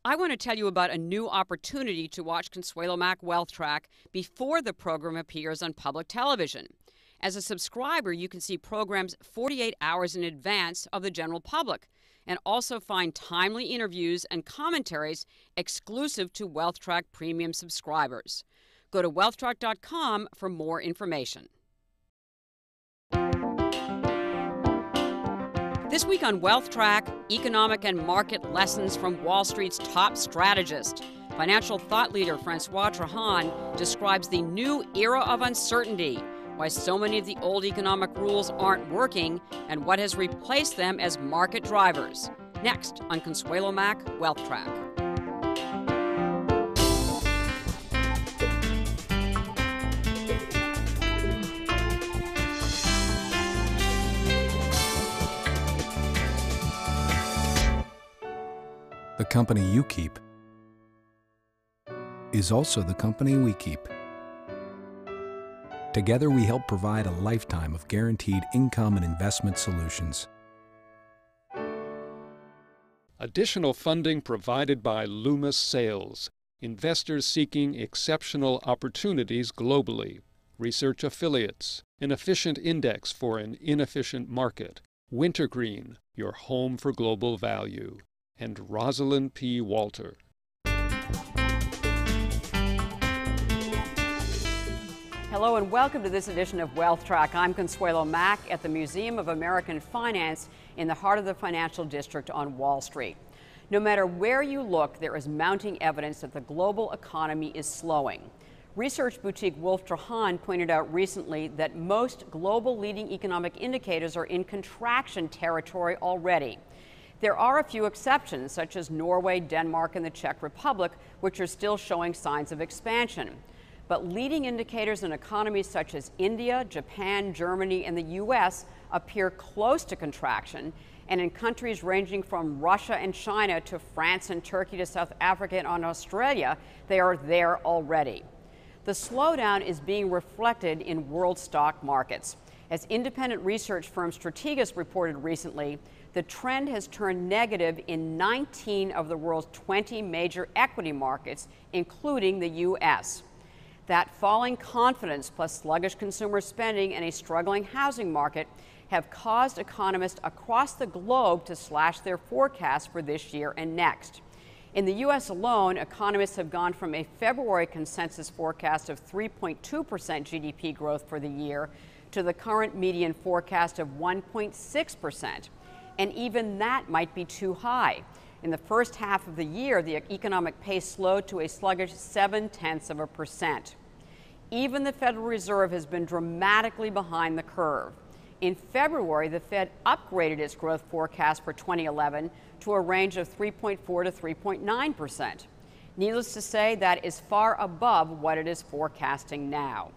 I want to tell you about a new opportunity to watch Consuelo Mack Wealth Track before the program appears on public television. As a subscriber, you can see programs 48 hours in advance of the general public and also find timely interviews and commentaries exclusive to Wealth Track Premium subscribers. Go to wealthtrack.com for more information. This week on Wealth Track, economic and market lessons from Wall Street's top strategist. Financial thought leader Francois Trahan describes the new era of uncertainty, why so many of the old economic rules aren't working, and what has replaced them as market drivers. Next on Consuelo Mack Wealth Track. The company you keep is also the company we keep. Together, we help provide a lifetime of guaranteed income and investment solutions. Additional funding provided by Loomis Sales. Investors seeking exceptional opportunities globally. Research affiliates. An efficient index for an inefficient market. Wintergreen, your home for global value. And Rosalind P. Walter. Hello and welcome to this edition of Wealth Track. I'm Consuelo Mack at the Museum of American Finance in the heart of the financial district on Wall Street. No matter where you look, there is mounting evidence that the global economy is slowing. Research boutique Wolf Trahan pointed out recently that most global leading economic indicators are in contraction territory already. There are a few exceptions, such as Norway, Denmark, and the Czech Republic, which are still showing signs of expansion. But leading indicators in economies such as India, Japan, Germany, and the U.S. appear close to contraction, and in countries ranging from Russia and China to France and Turkey to South Africa and Australia, they are there already. The slowdown is being reflected in world stock markets. As independent research firm Strategas reported recently, the trend has turned negative in 19 of the world's 20 major equity markets, including the U.S. That falling confidence plus sluggish consumer spending and a struggling housing market have caused economists across the globe to slash their forecasts for this year and next. In the U.S. alone, economists have gone from a February consensus forecast of 3.2% GDP growth for the year to the current median forecast of 1.6%. And even that might be too high. In the first half of the year, the economic pace slowed to a sluggish 0.7%. Even the Federal Reserve has been dramatically behind the curve. In February, the Fed upgraded its growth forecast for 2011 to a range of 3.4 to 3.9%. Needless to say, that is far above what it is forecasting now.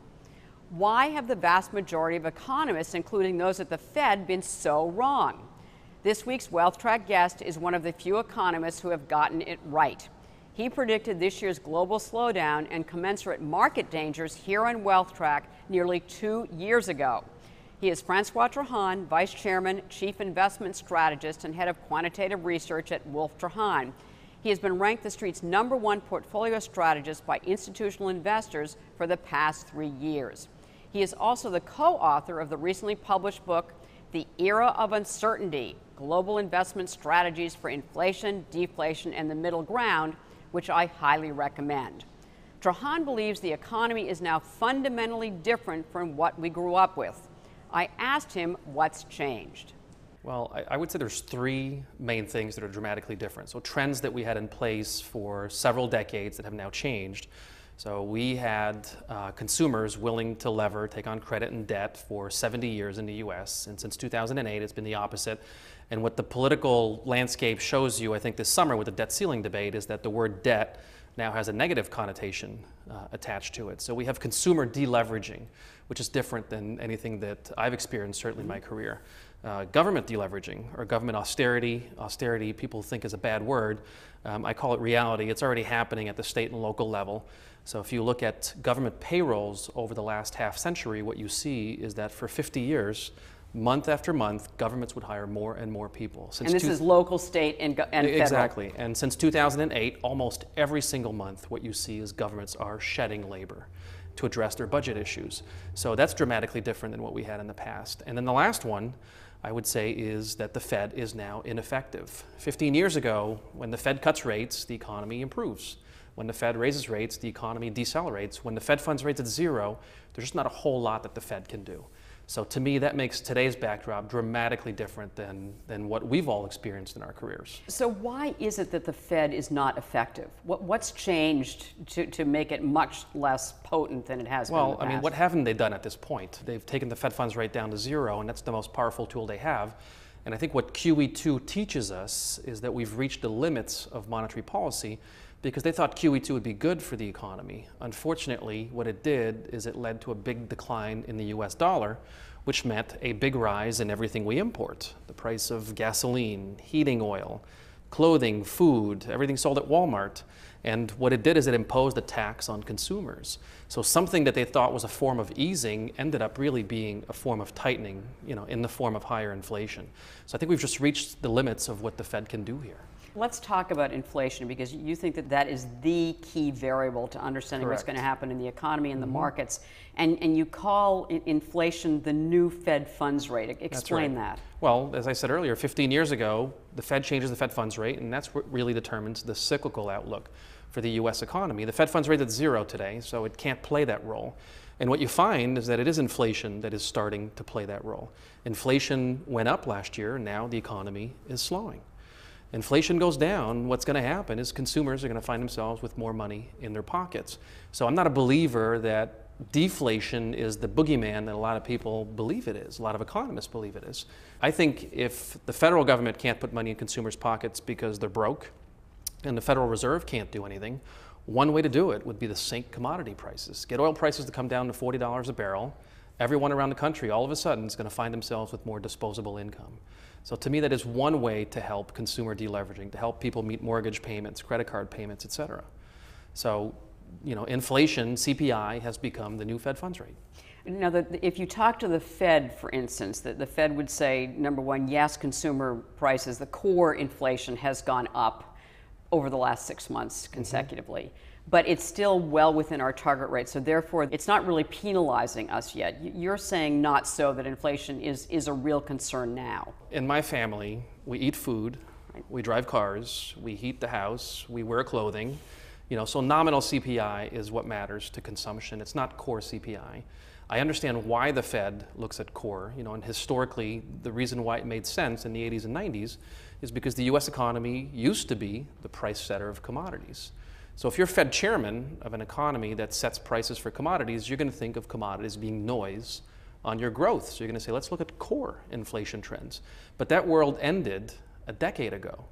Why have the vast majority of economists, including those at the Fed, been so wrong? This week's Wealth Track guest is one of the few economists who have gotten it right. He predicted this year's global slowdown and commensurate market dangers here on Wealth Track nearly 2 years ago. He is Francois Trahan, Vice Chairman, Chief Investment Strategist, and Head of Quantitative Research at Wolf Trahan. He has been ranked the Street's #1 portfolio strategist by institutional investors for the past 3 years. He is also the co-author of the recently published book, The Era of Uncertainty: Global Investment Strategies for Inflation, Deflation, and the Middle Ground, which I highly recommend. Trahan believes the economy is now fundamentally different from what we grew up with. I asked him what's changed. Well, I would say there's 3 main things that are dramatically different. So trends that we had in place for several decades that have now changed. So we had consumers willing to lever, take on credit and debt for 70 years in the US, and since 2008 it's been the opposite. And what the political landscape shows you, I think this summer with the debt ceiling debate, is that the word debt now has a negative connotation attached to it. So we have consumer deleveraging, which is different than anything that I've experienced certainly in my career. Government deleveraging or government austerity people think is a bad word. I call it reality. It's already happening at the state and local level. So if you look at government payrolls over the last half century, what you see is that for 50 years, month after month, governments would hire more and more people. And this is local, state, and federal. Exactly. And since 2008, almost every single month, what you see is governments are shedding labor to address their budget issues. So that's dramatically different than what we had in the past. And then the last one, I would say, is that the Fed is now ineffective. 15 years ago, when the Fed cuts rates, the economy improves. When the Fed raises rates, the economy decelerates. When the Fed funds rates at zero, there's just not a whole lot that the Fed can do. So to me, that makes today's backdrop dramatically different than what we've all experienced in our careers. So why is it that the Fed is not effective? What's changed to make it much less potent than it has been in the past? Well, I mean, what haven't they done at this point? They've taken the Fed funds rate down to zero, and that's the most powerful tool they have. And I think what QE2 teaches us is that we've reached the limits of monetary policy because they thought QE2 would be good for the economy. Unfortunately, what it did is it led to a big decline in the US dollar, which meant a big rise in everything we import. The price of gasoline, heating oil, clothing, food, everything sold at Walmart. And what it did is it imposed a tax on consumers. So something that they thought was a form of easing ended up really being a form of tightening, in the form of higher inflation. So I think we've just reached the limits of what the Fed can do here. Let's talk about inflation, because you think that that is the key variable to understanding Correct. what's going to happen in the economy and the markets. And you call inflation the new Fed funds rate. Explain that. Well, as I said earlier, 15 years ago, the Fed changes the Fed funds rate, and that's what really determines the cyclical outlook for the U.S. economy. The Fed funds rate is at zero today, so it can't play that role. And what you find is that it is inflation that is starting to play that role. Inflation went up last year, and now the economy is slowing. Inflation goes down, what's going to happen is consumers are going to find themselves with more money in their pockets. So I'm not a believer that deflation is the boogeyman that a lot of people believe it is, a lot of economists believe it is. I think if the federal government can't put money in consumers' pockets because they're broke, and the Federal Reserve can't do anything, one way to do it would be to sink commodity prices. Get oil prices to come down to $40 a barrel. Everyone around the country all of a sudden is going to find themselves with more disposable income. So to me, that is one way to help consumer deleveraging, to help people meet mortgage payments, credit card payments, et cetera. So, inflation, CPI, has become the new Fed funds rate. Now, if you talk to the Fed, for instance, the Fed would say, number one, yes, consumer prices, the core inflation has gone up over the last 6 months consecutively. But it's still well within our target rate, so therefore it's not really penalizing us yet. You're saying not so, that inflation is a real concern now. In my family, we eat food, we drive cars, we heat the house, we wear clothing. So nominal CPI is what matters to consumption. It's not core CPI. I understand why the Fed looks at core, and historically the reason why it made sense in the 80s and 90s is because the US economy used to be the price setter of commodities. So if you're Fed chairman of an economy that sets prices for commodities, you're going to think of commodities being noise on your growth. So you're going to say, let's look at core inflation trends. But that world ended a decade ago.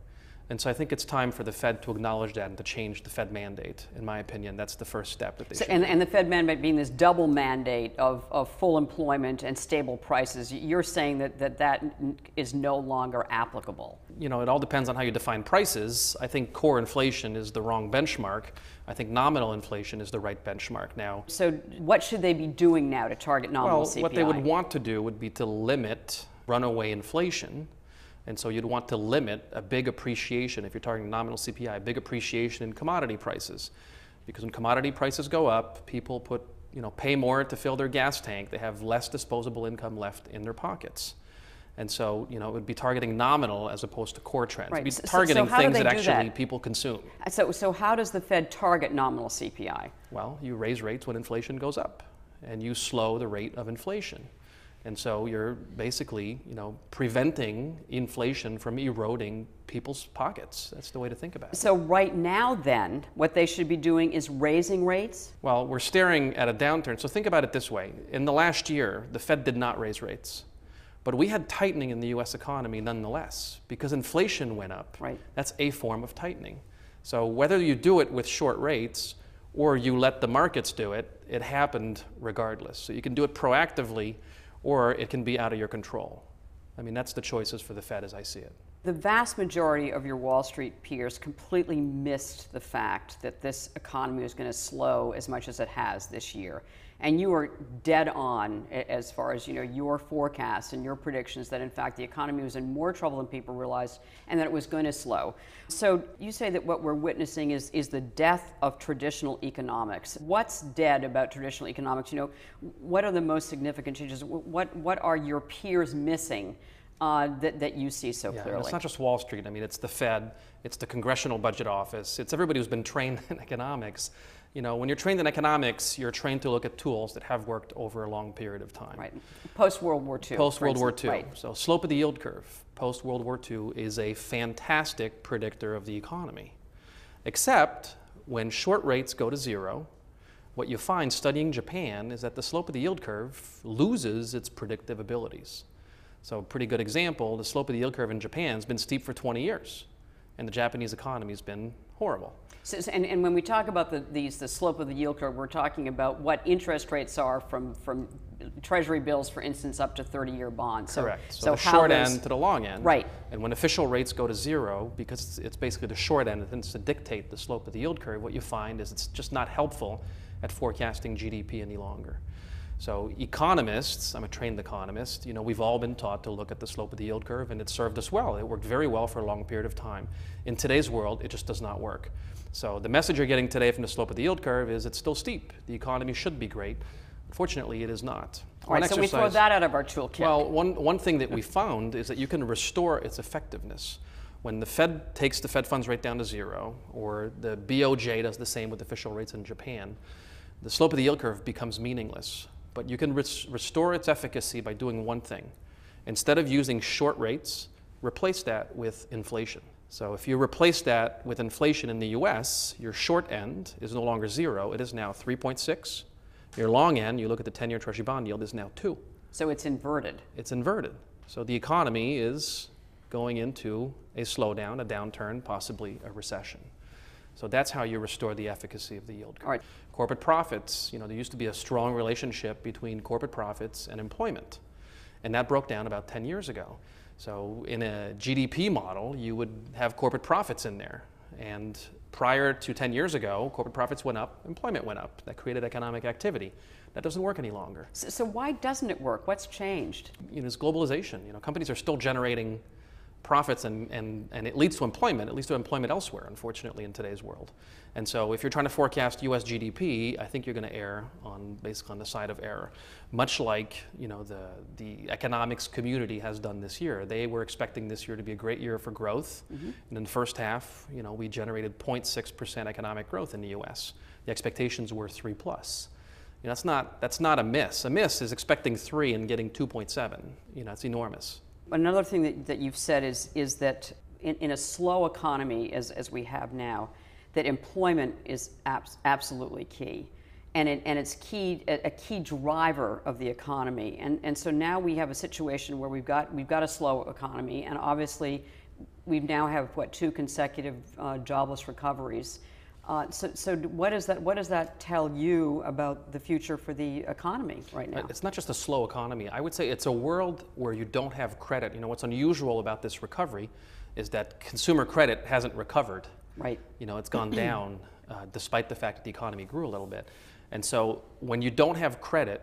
And so I think it's time for the Fed to acknowledge that and to change the Fed mandate. In my opinion, that's the first step that they should do. And the Fed mandate being this double mandate of full employment and stable prices, you're saying that is no longer applicable. It all depends on how you define prices. I think core inflation is the wrong benchmark. I think nominal inflation is the right benchmark now. So what should they be doing now to target nominal CPI? What they would want to do would be to limit runaway inflation. And so you'd want to limit a big appreciation, if you're targeting nominal CPI, a big appreciation in commodity prices. Because when commodity prices go up, people pay more to fill their gas tank. They have less disposable income left in their pockets. And so, it would be targeting nominal as opposed to core trends. Right. It'd be targeting things that actually people consume. So how does the Fed target nominal CPI? Well, you raise rates when inflation goes up, and you slow the rate of inflation. And so you're basically, preventing inflation from eroding people's pockets. That's the way to think about it. So right now then, what they should be doing is raising rates? Well, we're staring at a downturn. So think about it this way. In the last year, the Fed did not raise rates. But we had tightening in the US economy nonetheless, because inflation went up. Right. That's a form of tightening. So whether you do it with short rates or you let the markets do it, it happened regardless. So you can do it proactively, or it can be out of your control. I mean, that's the choices for the Fed as I see it. The vast majority of your Wall Street peers completely missed the fact that this economy was going to slow as much as it has this year. And you were dead on as far as your forecasts and your predictions that in fact the economy was in more trouble than people realized and that it was going to slow. So you say that what we're witnessing is the death of traditional economics. What's dead about traditional economics? What are the most significant changes? What are your peers missing that you see so clearly? It's not just Wall Street. I mean, it's the Fed, it's the Congressional Budget Office, it's everybody who's been trained in economics. When you're trained in economics, you're trained to look at tools that have worked over a long period of time. Right. Post-World War II. Post-World War II. Right. So slope of the yield curve, post-World War II, is a fantastic predictor of the economy. Except when short rates go to zero, what you find studying Japan is that the slope of the yield curve loses its predictive abilities. So a pretty good example, the slope of the yield curve in Japan has been steep for 20 years, and the Japanese economy has been horrible. And when we talk about the slope of the yield curve, we're talking about what interest rates are from Treasury bills, for instance, up to 30-year bonds. Correct. So the short end to the long end. Right. And when official rates go to zero, because it's basically the short end that tends to dictate the slope of the yield curve, what you find is it's just not helpful at forecasting GDP any longer. So economists, I'm a trained economist, we've all been taught to look at the slope of the yield curve, and it served us well. It worked very well for a long period of time. In today's world, it just does not work. So the message you're getting today from the slope of the yield curve is it's still steep. The economy should be great. Unfortunately, it is not. All right, so we throw that out of our toolkit. Well, one thing that we found is that you can restore its effectiveness. When the Fed takes the Fed funds rate down to zero, or the BOJ does the same with official rates in Japan, the slope of the yield curve becomes meaningless. But you can restore its efficacy by doing one thing. Instead of using short rates, replace that with inflation. So if you replace that with inflation in the US, your short end is no longer zero, it is now 3.6. Your long end, you look at the 10-year Treasury bond yield, is now 2. So it's inverted. It's inverted. So the economy is going into a slowdown, a downturn, possibly a recession. So that's how you restore the efficacy of the yield curve. All right. Corporate profits, there used to be a strong relationship between corporate profits and employment. And that broke down about 10 years ago. So in a GDP model, you would have corporate profits in there. And prior to 10 years ago, corporate profits went up, employment went up. That created economic activity. That doesn't work any longer. So why doesn't it work? What's changed? It's globalization. Companies are still generating profits and it leads to employment. It leads to employment elsewhere, unfortunately, in today's world. And so if you're trying to forecast US GDP, I think you're going to err basically on the side of error. Much like, the economics community has done this year. They were expecting this year to be a great year for growth. Mm-hmm. And in the first half, we generated 0.6% economic growth in the US. The expectations were 3+. That's not a miss. A miss is expecting 3 and getting 2.7. It's enormous. Another thing that you've said is that in a slow economy as we have now, that employment is absolutely key, and it's a key driver of the economy. And so now we have a situation where we've got a slow economy, and obviously we now have 2 consecutive jobless recoveries. So what does that tell you about the future for the economy right now? It's not just a slow economy. I would say it's a world where you don't have credit. What's unusual about this recovery is that consumer credit hasn't recovered. Right. It's gone down despite the fact that the economy grew a little bit. And so when you don't have credit,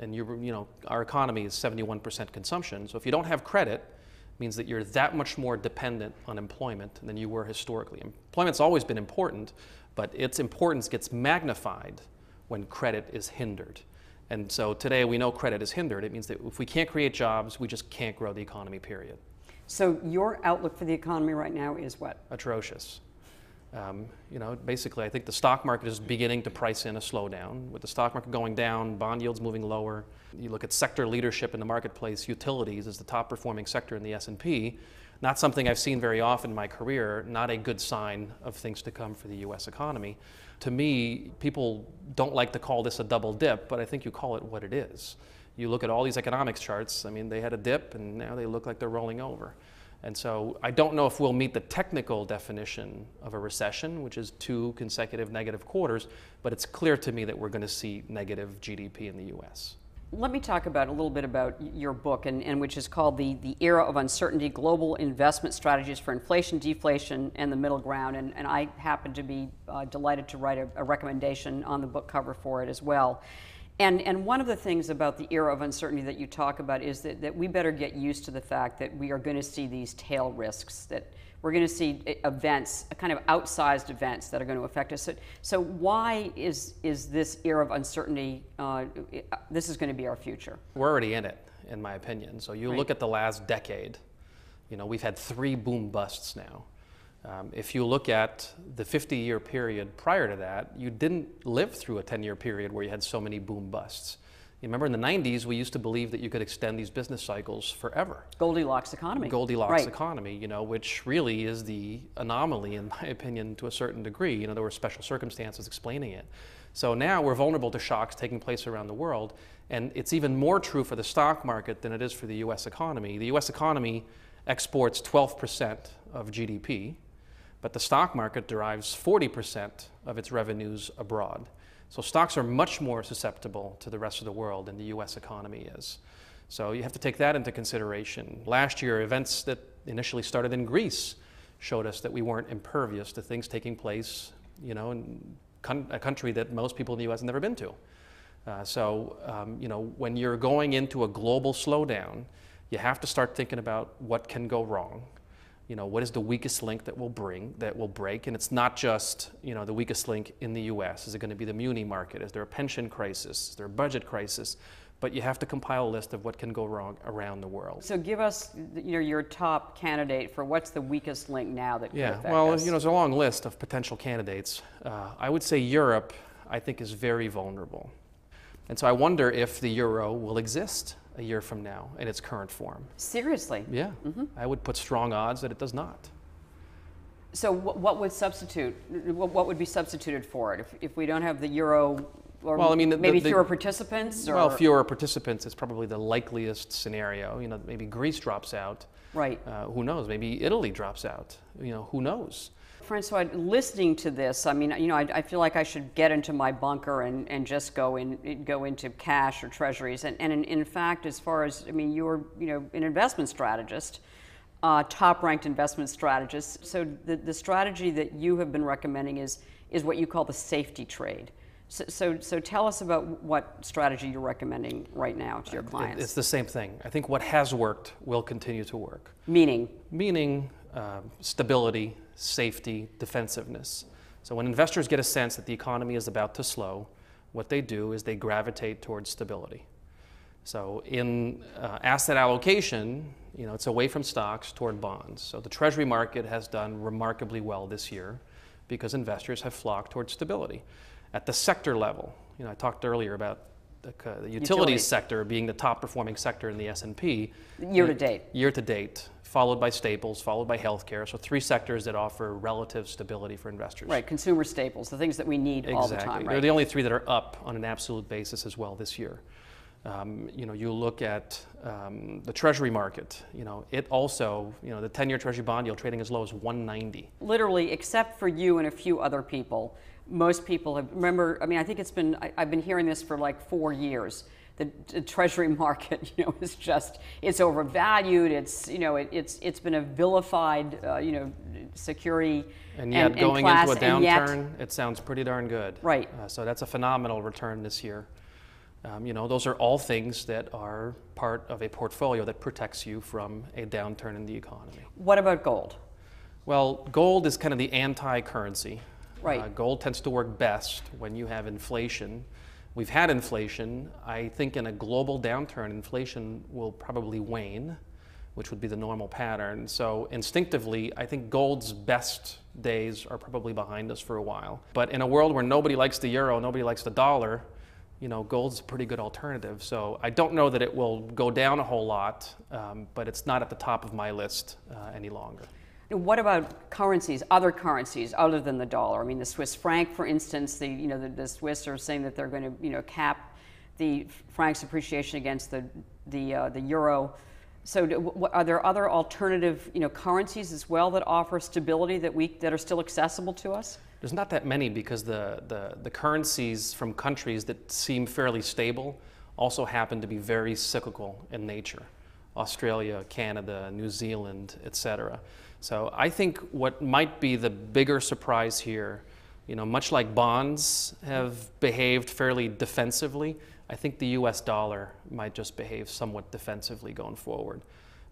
and our economy is 71% consumption, so if you don't have credit, it means that you're that much more dependent on employment than you were historically. Employment's always been important, but its importance gets magnified when credit is hindered. And so today we know credit is hindered. It means that if we can't create jobs, we just can't grow the economy, period. So your outlook for the economy right now is what? Atrocious. Basically, I think the stock market is beginning to price in a slowdown. With the stock market going down, bond yields moving lower. You look at sector leadership in the marketplace, utilities is the top performing sector in the S&P. Not something I've seen very often in my career, not a good sign of things to come for the US economy. To me, people don't like to call this a double dip, but I think you call it what it is. You look at all these economics charts, they had a dip and now they look like they're rolling over. And so I don't know if we'll meet the technical definition of a recession, which is 2 consecutive negative quarters, but it's clear to me that we're going to see negative GDP in the US. Let me talk about a little bit about your book, and which is called the Era of Uncertainty: Global Investment Strategies for Inflation, Deflation, and the Middle Ground. And I happen to be delighted to write a recommendation on the book cover for it as well. And one of the things about the era of uncertainty that you talk about is that we better get used to the fact that we are going to see these tail risks, that we're going to see events, kind of outsized events that are going to affect us. So why is this era of uncertainty, this is going to be our future? We're already in it, in my opinion. So you look at the last decade, we've had 3 boom busts now. If you look at the 50-year period prior to that, you didn't live through a 10-year period where you had so many boom busts. You remember in the 90s, we used to believe that you could extend these business cycles forever. Goldilocks economy. Goldilocks economy, which really is the anomaly, in my opinion, to a certain degree. There were special circumstances explaining it. So now we're vulnerable to shocks taking place around the world, and it's even more true for the stock market than it is for the U.S. economy. The U.S. economy exports 12% of GDP, but the stock market derives 40% of its revenues abroad. So stocks are much more susceptible to the rest of the world than the US economy is. So you have to take that into consideration. Last year, events that initially started in Greece showed us that we weren't impervious to things taking place, in a country that most people in the US have never been to. When you're going into a global slowdown, you have to start thinking about what can go wrong. What is the weakest link that will break? And it's not just, the weakest link in the US. Is it going to be the muni market? Is there a pension crisis? Is there a budget crisis? But you have to compile a list of what can go wrong around the world. So give us, your top candidate for what's the weakest link now that could affect us. There's a long list of potential candidates. I would say Europe, I think, is very vulnerable. And so I wonder if the euro will exist a year from now in its current form. Seriously? Yeah. Mm-hmm. I would put strong odds that it does not. So what would substitute? What would be substituted for it if we don't have the euro? Or maybe fewer participants? Or? Well, fewer participants is probably the likeliest scenario. Maybe Greece drops out. Right. Who knows? Maybe Italy drops out. Who knows? Francois, listening to this, I feel like I should get into my bunker and just go into cash or treasuries. And in fact, as far as, you're, an investment strategist, top-ranked investment strategist. So the strategy that you have been recommending is what you call the safety trade. So tell us about what strategy you're recommending right now to your clients. It's the same thing. I think what has worked will continue to work. Meaning? Meaning stability, safety, defensiveness. So when investors get a sense that the economy is about to slow, what they do is they gravitate towards stability. So in asset allocation, it's away from stocks toward bonds. So the treasury market has done remarkably well this year because investors have flocked towards stability. At the sector level, I talked earlier about the utilities sector being the top performing sector in the S&P. Year to date. Year to date, followed by staples, followed by healthcare. So 3 sectors that offer relative stability for investors. Right, consumer staples, the things that we need all the time. Right? They're the only 3 that are up on an absolute basis as well this year. You look at the treasury market, it also, the 10-year treasury bond yield trading as low as 190. Literally, except for you and a few other people, most people have, I think I've been hearing this for like 4 years. The treasury market, is just, it's overvalued. It's been a vilified, security and yet going class, into a downturn, it sounds pretty darn good. Right. So that's a phenomenal return this year. Those are all things that are part of a portfolio that protects you from a downturn in the economy. What about gold? Well, gold is kind of the anti-currency. Right. Gold tends to work best when you have inflation. We've had inflation. I think in a global downturn, inflation will probably wane, which would be the normal pattern. So instinctively, I think gold's best days are probably behind us for a while. But in a world where nobody likes the euro, nobody likes the dollar, gold's a pretty good alternative. So I don't know that it will go down a whole lot, but it's not at the top of my list any longer. What about currencies, other currencies other than the dollar? The Swiss franc, for instance, the Swiss are saying that they're going to, cap the franc's appreciation against the euro. So are there other alternative, currencies as well that offer stability that are still accessible to us? There's not that many because the currencies from countries that seem fairly stable also happen to be very cyclical in nature. Australia, Canada, New Zealand, etc. So I think what might be the bigger surprise here, much like bonds have behaved fairly defensively, I think the US dollar might just behave somewhat defensively going forward.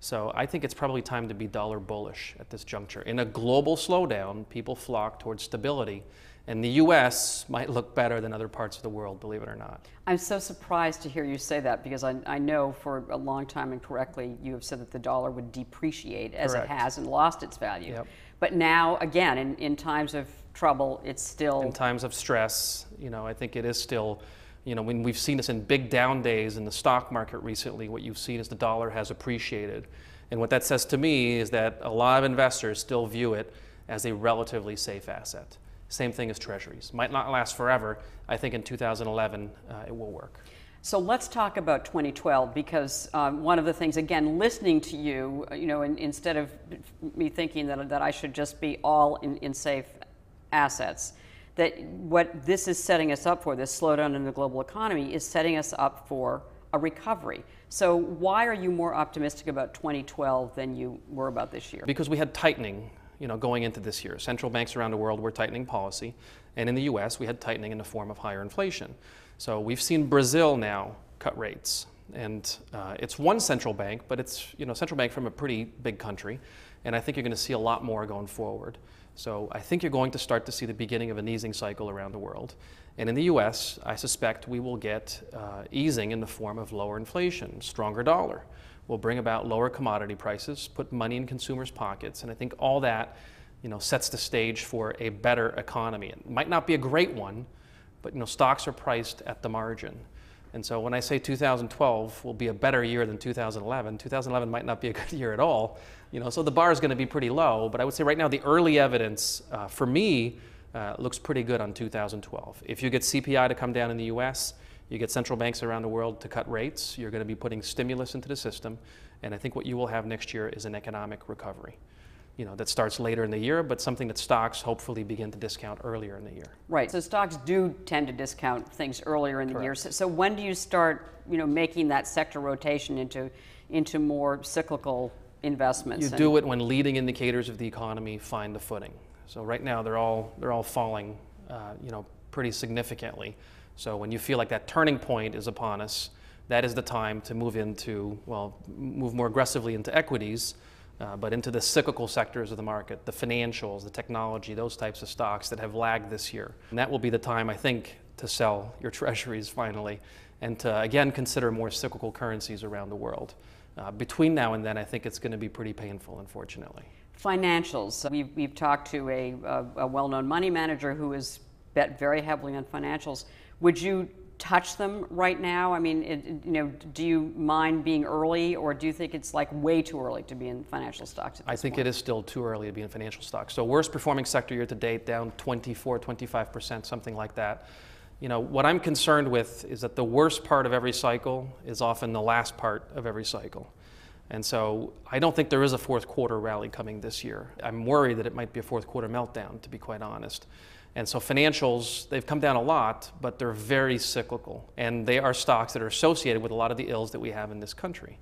So I think it's probably time to be dollar bullish at this juncture. In a global slowdown, people flock towards stability, and the US might look better than other parts of the world, believe it or not. I'm so surprised to hear you say that, because I know for a long time, and correctly, you have said that the dollar would depreciate as Correct. it has and lost its value. Yep. But now, again, in times of trouble, it's still... In times of stress, I think it is still, when we've seen this in big down days in the stock market recently, what you've seen is the dollar has appreciated. And what that says to me is that a lot of investors still view it as a relatively safe asset. Same thing as treasuries. Might not last forever. I think in 2011 it will work. So let's talk about 2012, because one of the things, again, listening to you, instead of me thinking that I should just be all in safe assets, that what this is setting us up for, this slowdown in the global economy, is setting us up for a recovery. So why are you more optimistic about 2012 than you were about this year? Because we had tightening, going into this year. Central banks around the world were tightening policy, and in the US we had tightening in the form of higher inflation. So we've seen Brazil now cut rates, and it's one central bank, but it's central bank from a pretty big country, and I think you're going to see a lot more going forward. So I think you're going to start to see the beginning of an easing cycle around the world. And in the US, I suspect we will get easing in the form of lower inflation, stronger dollar. Will bring about lower commodity prices, put money in consumers' pockets, and I think all that, sets the stage for a better economy. It might not be a great one, but stocks are priced at the margin. And so when I say 2012 will be a better year than 2011, 2011 might not be a good year at all. So the bar is going to be pretty low, but I would say right now the early evidence for me looks pretty good on 2012. If you get CPI to come down in the US, you get central banks around the world to cut rates, you're going to be putting stimulus into the system, and I think what you will have next year is an economic recovery. That starts later in the year, but something that stocks hopefully begin to discount earlier in the year. Right, so stocks do tend to discount things earlier in the year. So when do you start, making that sector rotation into more cyclical investments? You do it when leading indicators of the economy find the footing. So right now they're all falling, pretty significantly. So when you feel like that turning point is upon us, that is the time to move more aggressively into equities, but into the cyclical sectors of the market, the financials, the technology, those types of stocks that have lagged this year. And that will be the time, I think, to sell your treasuries finally, and to again consider more cyclical currencies around the world. Between now and then, I think it's going to be pretty painful, unfortunately. Financials. We've talked to a well-known money manager who has bet very heavily on financials. Would you touch them right now? I mean, do you mind being early, or do you think it's like way too early to be in financial stocks at this I think point? it is still too early to be in financial stocks. So worst performing sector year to date, down 24, 25%, something like that. What I'm concerned with is that the worst part of every cycle is often the last part of every cycle. And so I don't think there is a fourth quarter rally coming this year. I'm worried that it might be a fourth quarter meltdown, to be quite honest. And so financials, they've come down a lot, but they're very cyclical. And they are stocks that are associated with a lot of the ills that we have in this country.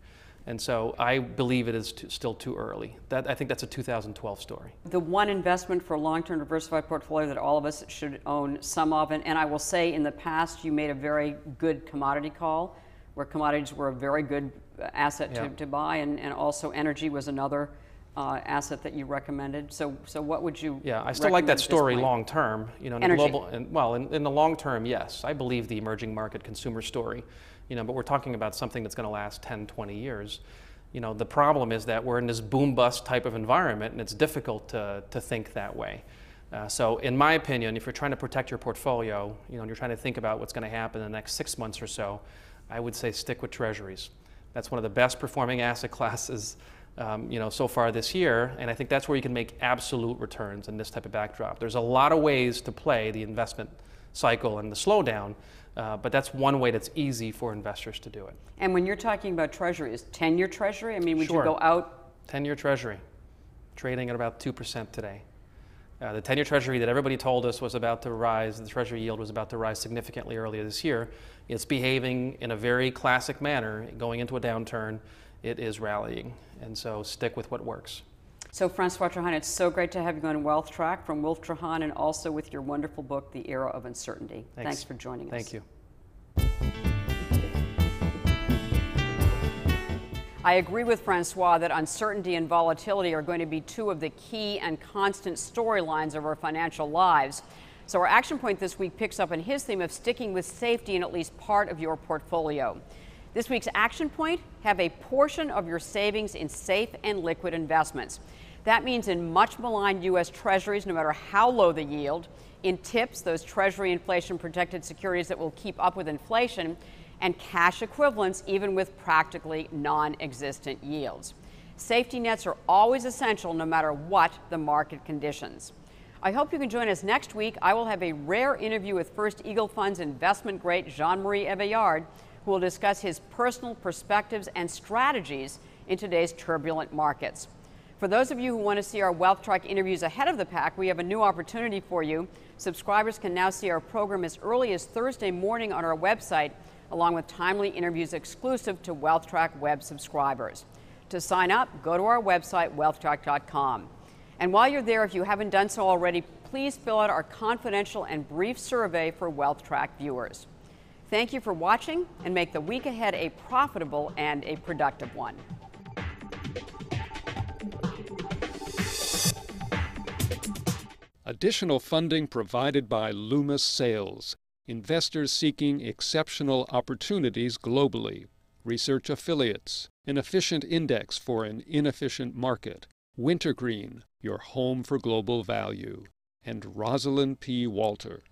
And so I believe it is still too early. I think that's a 2012 story. The one investment for a long-term diversified portfolio that all of us should own some of, and I will say in the past you made a very good commodity call, where commodities were a very good asset to buy, and also energy was another asset that you recommended. So what would you? Yeah, I still like that story long term. In the long term, yes, I believe the emerging market consumer story. But we're talking about something that's going to last 10, 20 years. The problem is that we're in this boom bust type of environment, and it's difficult to think that way. So in my opinion, if you're trying to protect your portfolio, and you're trying to think about what's going to happen in the next 6 months or so, I would say stick with treasuries. That's one of the best performing asset classes so far this year, and I think that's where you can make absolute returns in this type of backdrop. There's a lot of ways to play the investment cycle and the slowdown, but that's one way that's easy for investors to do it. And when you're talking about treasuries, 10-year treasury, I mean, would Sure. you go out? 10-year treasury, trading at about 2% today. The 10-year Treasury that everybody told us was about to rise, the Treasury yield was about to rise significantly earlier this year, it's behaving in a very classic manner. Going into a downturn, it is rallying. And so stick with what works. So Francois Trahan, it's so great to have you on Wealth Track from Wolf Trahan, and also with your wonderful book, The Era of Uncertainty. Thanks for joining us. Thank you. I agree with Francois that uncertainty and volatility are going to be two of the key and constant storylines of our financial lives. So our action point this week picks up on his theme of sticking with safety in at least part of your portfolio. This week's action point: have a portion of your savings in safe and liquid investments. That means in much maligned U.S. Treasuries, no matter how low the yield, in TIPS, those Treasury inflation protected securities that will keep up with inflation, and cash equivalents, even with practically non-existent yields. Safety nets are always essential no matter what the market conditions. I hope you can join us next week. I will have a rare interview with First Eagle Fund's investment great Jean-Marie Eveillard, who will discuss his personal perspectives and strategies in today's turbulent markets. For those of you who want to see our Wealth Track interviews ahead of the pack, we have a new opportunity for you. Subscribers can now see our program as early as Thursday morning on our website, along with timely interviews exclusive to Wealth Track web subscribers. To sign up, go to our website, wealthtrack.com. And while you're there, if you haven't done so already, please fill out our confidential and brief survey for Wealth Track viewers. Thank you for watching, and make the week ahead a profitable and a productive one. Additional funding provided by Loomis Sales. Investors seeking exceptional opportunities globally. Research affiliates. An efficient index for an inefficient market. Wintergreen, your home for global value. And Rosalind P. Walter.